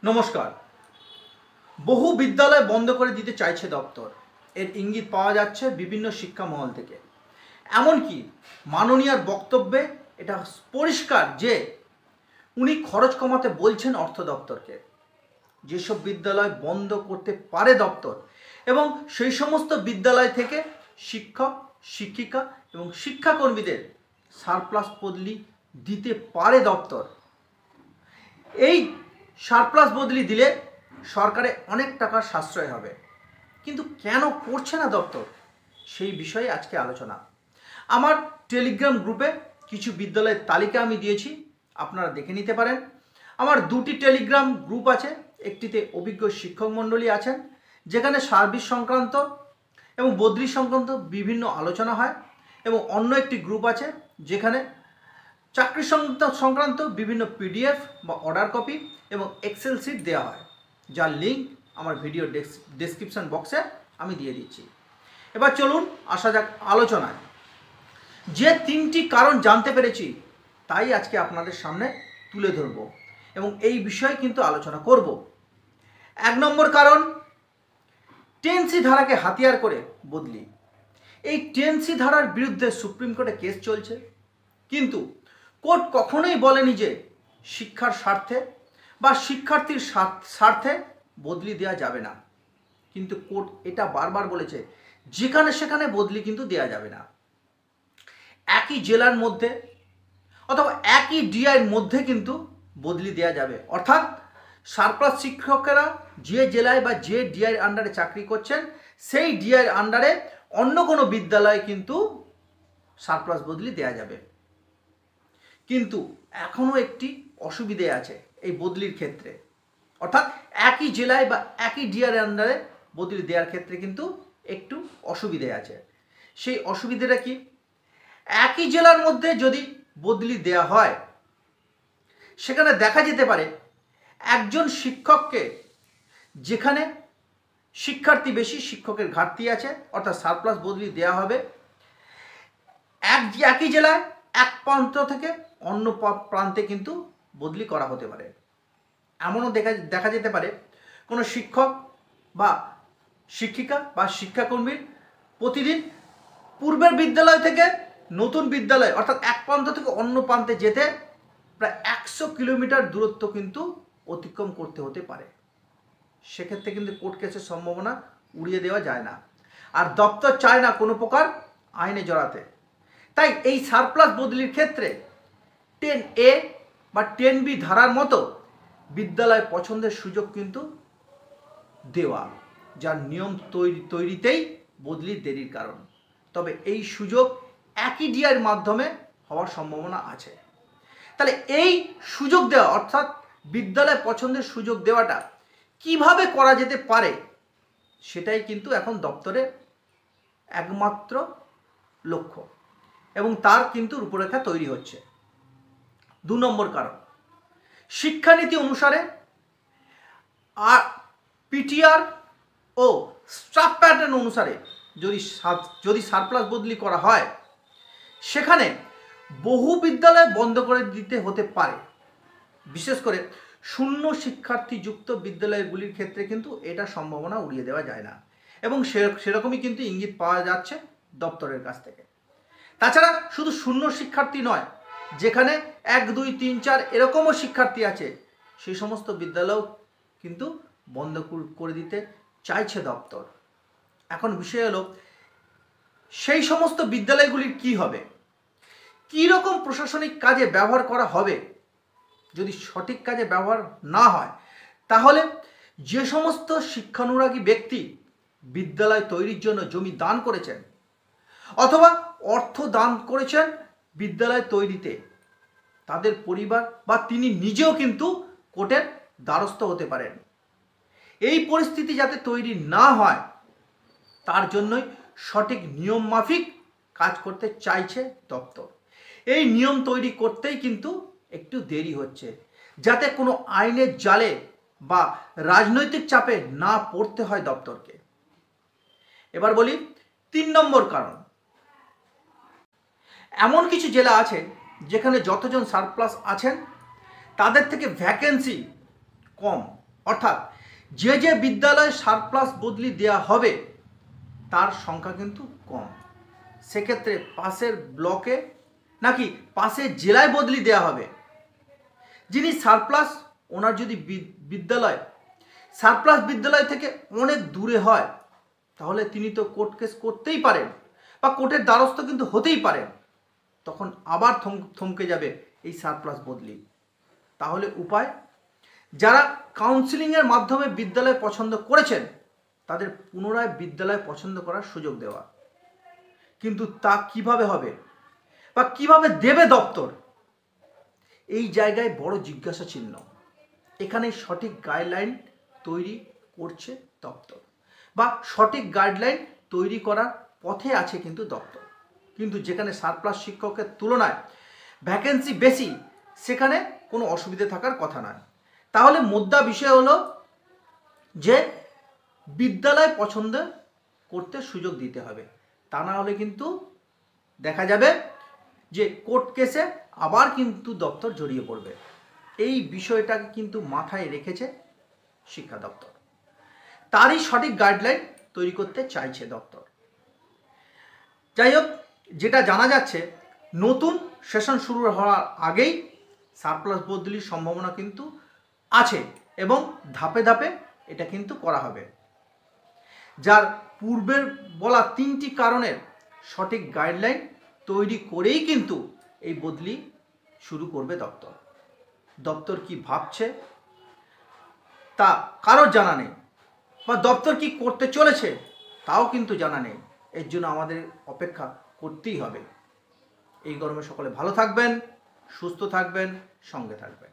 নমস্কার। বহু বিদ্যালয় বন্ধ করে দিতে চাইছে দপ্তর। এর ইঙ্গিত পাওয়া যাচ্ছে বিভিন্ন শিক্ষা মহল থেকে। এমনকি মাননীয়ার বক্তব্যে এটা পরিষ্কার যে উনি খরচ কমাতে বলছেন অর্থ দপ্তরকে। যেসব বিদ্যালয় বন্ধ করতে পারে দপ্তর এবং সেই সমস্ত বিদ্যালয় থেকে শিক্ষক, শিক্ষিকা এবং শিক্ষাকর্মীদের সারপ্লাস বদলি দিতে পারে দপ্তর। এই সারপ্লাস বদলি দিলে সরকারে অনেক টাকার সাশ্রয় হবে, কিন্তু কেন করছে না দপ্তর, সেই বিষয়ে আজকে আলোচনা। আমার টেলিগ্রাম গ্রুপে কিছু বিদ্যালয়ের তালিকা আমি দিয়েছি, আপনারা দেখে নিতে পারেন। আমার দুটি টেলিগ্রাম গ্রুপ আছে, একটিতে অভিজ্ঞ শিক্ষক মণ্ডলী আছেন যেখানে সার্ভিস সংক্রান্ত এবং বদলি সংক্রান্ত বিভিন্ন আলোচনা হয়, এবং অন্য একটি গ্রুপ আছে যেখানে চাকরি সংক্রান্ত বিভিন্ন পিডিএফ বা অর্ডার কপি এবং এক্সেল শিট দেওয়া হয়, যার লিঙ্ক আমার ভিডিও ডেসক্রিপশন বক্সে আমি দিয়ে দিচ্ছি। এবার চলুন আসা যাক আলোচনায়। যে তিনটি কারণ জানতে পেরেছি তাই আজকে আপনাদের সামনে তুলে ধরব এবং এই বিষয়ে কিন্তু আলোচনা করব। 1 নম্বর কারণ, 10C ধারাকে হাতিয়ার করে বদলি। এই 10C ধারার বিরুদ্ধে সুপ্রিম কোর্টে কেস চলছে, কিন্তু কোর্ট কখনোই বলেনি যে শিক্ষার স্বার্থে বা শিক্ষার্থীর স্বার্থে বদলি দেওয়া যাবে না, কিন্তু কোর্ট এটা বারবার বলেছে যেখানে সেখানে বদলি কিন্তু দেওয়া যাবে না। একই জেলার মধ্যে অথবা একই ডিআইয়ের মধ্যে কিন্তু বদলি দেওয়া যাবে, অর্থাৎ সারপ্লাস শিক্ষকেরা যে জেলায় বা যে ডিআইয়ের আন্ডারে চাকরি করছেন সেই ডিআইয়ের আন্ডারে অন্য কোনো বিদ্যালয়ে কিন্তু সারপ্লাস বদলি দেওয়া যাবে। কিন্তু এখনও একটি অসুবিধে আছে এই বদলির ক্ষেত্রে, অর্থাৎ একই জেলায় বা একই ডিআইয়ের আন্ডারে বদলি দেওয়ার ক্ষেত্রে কিন্তু একটু অসুবিধে আছে। সেই অসুবিধাটা কি? একই জেলার মধ্যে যদি বদলি দেওয়া হয় সেখানে দেখা যেতে পারে একজন শিক্ষককে, যেখানে শিক্ষার্থী বেশি, শিক্ষকের ঘাটতি আছে, অর্থাৎ সারপ্লাস বদলি দেওয়া হবে। একই জেলায় এক প্রান্ত থেকে অন্য প্রান্তে কিন্তু বদলি করা হতে পারে। এমনও দেখা যেতে পারে কোনো শিক্ষক বা শিক্ষিকা বা শিক্ষাকর্মীর প্রতিদিন পূর্বের বিদ্যালয় থেকে নতুন বিদ্যালয়, অর্থাৎ এক প্রান্ত থেকে অন্য প্রান্তে যেতে প্রায় 100 কিলোমিটার দূরত্ব কিন্তু অতিক্রম করতে হতে পারে। সেক্ষেত্রে কিন্তু কোর্ট কেসের সম্ভাবনা উড়িয়ে দেওয়া যায় না, আর দপ্তর চায় না কোনো প্রকার আইনে জড়াতে। তাই এই সারপ্লাস বদলির ক্ষেত্রে 10A বা 10B ধারার মতো বিদ্যালয় পছন্দের সুযোগ কিন্তু দেওয়া, যার নিয়ম তৈরিতেই বদলির দেরির কারণ। তবে এই সুযোগ একই ডিআইয়ের মাধ্যমে হওয়ার সম্ভাবনা আছে। তাহলে এই সুযোগ দেওয়া, অর্থাৎ বিদ্যালয় পছন্দের সুযোগ দেওয়াটা কিভাবে করা যেতে পারে, সেটাই কিন্তু এখন দপ্তরের একমাত্র লক্ষ্য এবং তার কিন্তু রূপরেখা তৈরি হচ্ছে। 2 নম্বর কারণ, শিক্ষানীতি অনুসারে আর পিটিআর ও স্টাফ প্যাটার্ন অনুসারে যদি সারপ্লাস বদলি করা হয় সেখানে বহু বিদ্যালয় বন্ধ করে দিতে হতে পারে। বিশেষ করে শূন্য শিক্ষার্থীযুক্ত বিদ্যালয়গুলির ক্ষেত্রে কিন্তু এটা সম্ভাবনা উড়িয়ে দেওয়া যায় না, এবং সেরকমই কিন্তু ইঙ্গিত পাওয়া যাচ্ছে দপ্তরের কাছ থেকে। তাছাড়া শুধু শূন্য শিক্ষার্থী নয়, যেখানে 1, 2, 3, 4 এরকমও শিক্ষার্থী আছে, সেই সমস্ত বিদ্যালয় কিন্তু বন্ধ করে দিতে চাইছে দপ্তর। এখন বিষয় হলো সেই সমস্ত বিদ্যালয়গুলির কি হবে, কী রকম প্রশাসনিক কাজে ব্যবহার করা হবে। যদি সঠিক কাজে ব্যবহার না হয় তাহলে যে সমস্ত শিক্ষানুরাগী ব্যক্তি বিদ্যালয় তৈরির জন্য জমি দান করেছেন অথবা অর্থ দান করেছেন বিদ্যালয় তৈরিতে, তাদের পরিবার বা তিনি নিজেও কিন্তু কোর্টের দ্বারস্থ হতে পারেন। এই পরিস্থিতি যাতে তৈরি না হয় তার জন্যই সঠিক নিয়ম মাফিক কাজ করতে চাইছে দপ্তর। এই নিয়ম তৈরি করতেই কিন্তু একটু দেরি হচ্ছে, যাতে কোনো আইনের জালে বা রাজনৈতিক চাপে না পড়তে হয় দপ্তরকে। এবার বলি 3 নম্বর কারণ, এমন কিছু জেলা আছে যেখানে যতজন সারপ্লাস আছেন তাদের থেকে ভ্যাকেন্সি কম, অর্থাৎ যে যে বিদ্যালয়ে সারপ্লাস বদলি দেওয়া হবে তার সংখ্যা কিন্তু কম। সেক্ষেত্রে পাশের ব্লকে নাকি পাশের জেলায় বদলি দেওয়া হবে। যিনি সারপ্লাস, ওনার যদি বিদ্যালয় সারপ্লাস বিদ্যালয় থেকে অনেক দূরে হয়, তাহলে তিনি তো কোর্ট কেস করতেই পারেন বা কোর্টের দ্বারস্থ কিন্তু হতেই পারেন। তখন আবার থমকে যাবে এই সারপ্লাস বদলি। তাহলে উপায়, যারা কাউন্সিলিংয়ের মাধ্যমে বিদ্যালয় পছন্দ করেছেন তাদের পুনরায় বিদ্যালয় পছন্দ করার সুযোগ দেওয়া। কিন্তু তা কিভাবে হবে বা কিভাবে দেবে দপ্তর, এই জায়গায় বড় জিজ্ঞাসা চিহ্ন। এখানে সঠিক গাইডলাইন তৈরি করছে দপ্তর, বা সঠিক গাইডলাইন তৈরি করার পথে আছে কিন্তু দপ্তর। কিন্তু যেখানে সারপ্লাস শিক্ষকের তুলনায় ভ্যাকেন্সি বেশি, সেখানে কোনো অসুবিধে থাকার কথা নয়। তাহলে মুদ্রা বিষয় হলো যে বিদ্যালয় পছন্দ করতে সুযোগ দিতে হবে। তা না হলে কিন্তু দেখা যাবে যে কোর্ট কেসে আবার কিন্তু দপ্তর জড়িয়ে পড়বে। এই বিষয়টাকে কিন্তু মাথায় রেখেছে শিক্ষা দপ্তর, তারই সঠিক গাইডলাইন তৈরি করতে চাইছে দপ্তর। যাই হোক, যেটা জানা যাচ্ছে নতুন সেশন শুরু হওয়ার আগেই সারপ্লাস বদলির সম্ভাবনা কিন্তু আছে এবং ধাপে ধাপে এটা কিন্তু করা হবে। যার পূর্বের বলা 3টি কারণের সঠিক গাইডলাইন তৈরি করেই কিন্তু এই বদলি শুরু করবে দপ্তর। দপ্তর কি ভাবছে তা কারোর জানা নেই, বা দপ্তর কি করতে চলেছে তাও কিন্তু জানা নেই। এর জন্য আমাদের অপেক্ষা করতেই হবে। এই গরমে সকলে ভালো থাকবেন, সুস্থ থাকবেন, সঙ্গে থাকবেন।